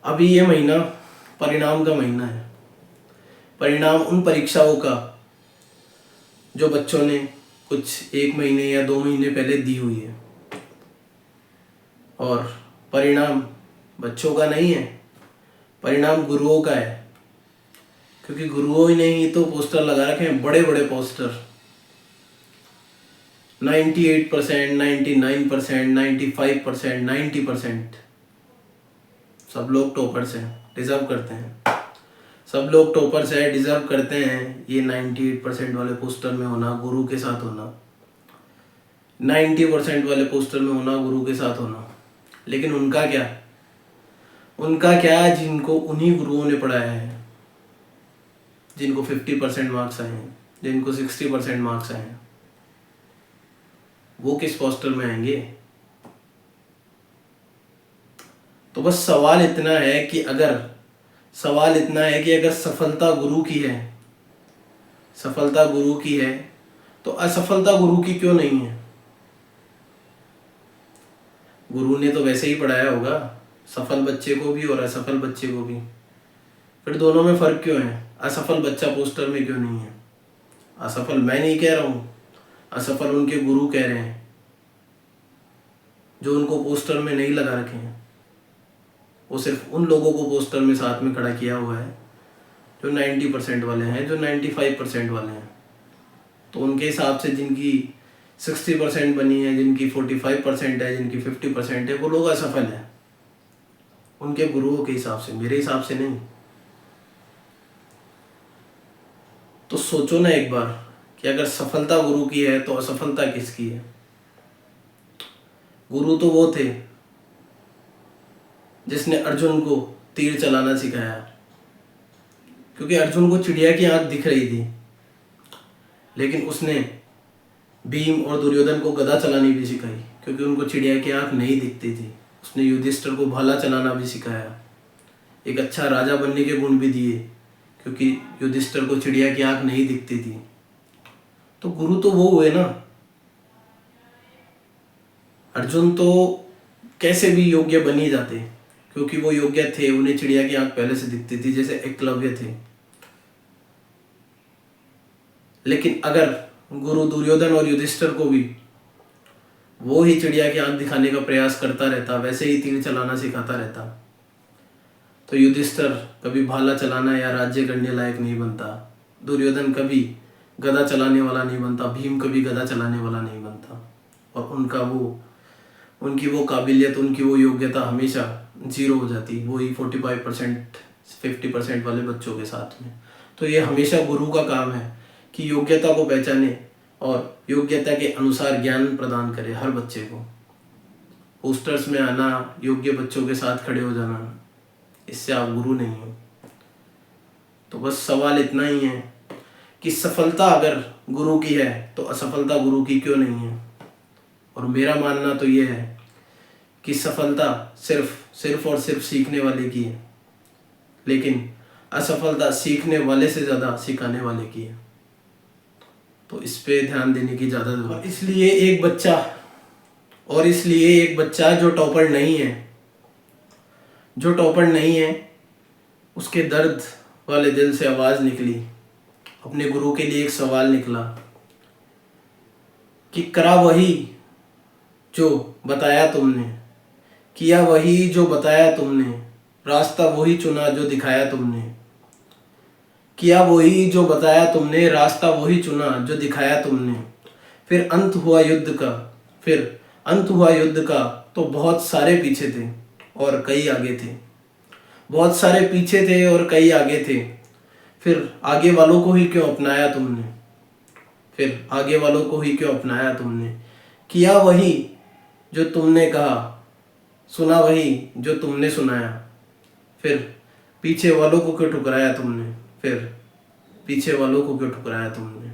अभी ये महीना परिणाम का महीना है। परिणाम उन परीक्षाओं का जो बच्चों ने कुछ 1 महीने या 2 महीने पहले दी हुई है। और परिणाम बच्चों का नहीं है, परिणाम गुरुओं का है। क्योंकि गुरुओं ने ही तो पोस्टर लगा रखे हैं, बड़े बड़े पोस्टर। 98%, 99%, 95%, 90%। सब लोग टॉपर्स हैं, डिजर्व करते हैं। सब लोग टॉपर्स हैं, डिजर्व करते हैं ये 98% वाले पोस्टर में होना, गुरु के साथ होना। 90% वाले पोस्टर में होना, गुरु के साथ होना। लेकिन उनका क्या? उनका क्या जिनको उन्हीं गुरुओं ने पढ़ाया है, जिनको 50% मार्क्स आए हैं, जिनको 60% मार्क्स आए हैं, वो किस पोस्टर में आएंगे? तो बस सवाल इतना है कि अगर सफलता गुरु की है, सफलता गुरु की है, तो असफलता गुरु की क्यों नहीं है? गुरु ने तो वैसे ही पढ़ाया होगा, सफल बच्चे को भी और असफल बच्चे को भी। फिर दोनों में फर्क क्यों है? असफल बच्चा पोस्टर में क्यों नहीं है? असफल मैं नहीं कह रहा हूँ, असफल उनके गुरु कह रहे हैं, जो उनको पोस्टर में नहीं लगा रखे हैं। वो सिर्फ उन लोगों को पोस्टर में साथ में खड़ा किया हुआ है जो 90% वाले हैं, जो 95% वाले हैं। तो उनके हिसाब से जिनकी 60% बनी है, जिनकी 45% है, जिनकी 50% है, वो लोग असफल हैं उनके गुरुओं के हिसाब से, मेरे हिसाब से नहीं। तो सोचो ना एक बार कि अगर सफलता गुरु की है तो असफलता किसकी है? गुरु तो वो थे जिसने अर्जुन को तीर चलाना सिखाया, क्योंकि अर्जुन को चिड़िया की आंख दिख रही थी, लेकिन उसने भीम और दुर्योधन को गदा चलानी भी सिखाई, क्योंकि उनको चिड़िया की आंख नहीं दिखती थी। उसने युधिष्ठिर को भाला चलाना भी सिखाया, एक अच्छा राजा बनने के गुण भी दिए, क्योंकि युधिष्ठिर को चिड़िया की आंख नहीं दिखती थी। तो गुरु तो वो हुए ना। अर्जुन तो कैसे भी योग्य बन ही जाते, क्योंकि वो योग्य थे, उन्हें चिड़िया की आंख पहले से दिखती थी, जैसे एकलव्य थे। लेकिन अगर गुरु दुर्योधन और युधिष्ठिर को भी वो ही चिड़िया की आंख दिखाने का प्रयास करता रहता, वैसे ही तीर चलाना सिखाता रहता, तो युधिष्ठिर कभी भाला चलाना या राज्य करने लायक नहीं बनता, दुर्योधन कभी गदा चलाने वाला नहीं बनता, भीम कभी गदा चलाने वाला नहीं बनता, और उनकी वो काबिलियत, उनकी वो योग्यता हमेशा जीरो हो जाती, वही 45% 50% वाले बच्चों के साथ में। तो ये हमेशा गुरु का काम है कि योग्यता को पहचाने और योग्यता के अनुसार ज्ञान प्रदान करे हर बच्चे को। पोस्टर्स में आना, योग्य बच्चों के साथ खड़े हो जाना, इससे आप गुरु नहीं हो। तो बस सवाल इतना ही है कि सफलता अगर गुरु की है तो असफलता गुरु की क्यों नहीं है? और मेरा मानना तो ये है कि सफलता सिर्फ और सिर्फ सीखने वाले की है, लेकिन असफलता सीखने वाले से ज़्यादा सिखाने वाले की है। तो इस पे ध्यान देने की ज़्यादा जरूरत है। इसलिए एक बच्चा जो टॉपर नहीं है, उसके दर्द वाले दिल से आवाज़ निकली, अपने गुरु के लिए एक सवाल निकला कि करा वही जो बताया तुमने, किया वही जो बताया तुमने, रास्ता वही चुना जो दिखाया तुमने, किया वही जो बताया तुमने, रास्ता वही चुना जो दिखाया तुमने। फिर अंत हुआ युद्ध का तो बहुत सारे पीछे थे और कई आगे थे। बहुत सारे पीछे थे और कई आगे थे। फिर आगे वालों को ही क्यों अपनाया तुमने? किया वही जो तुमने कहा, सुना वही जो तुमने सुनाया। फिर पीछे वालों को क्यों ठुकराया तुमने?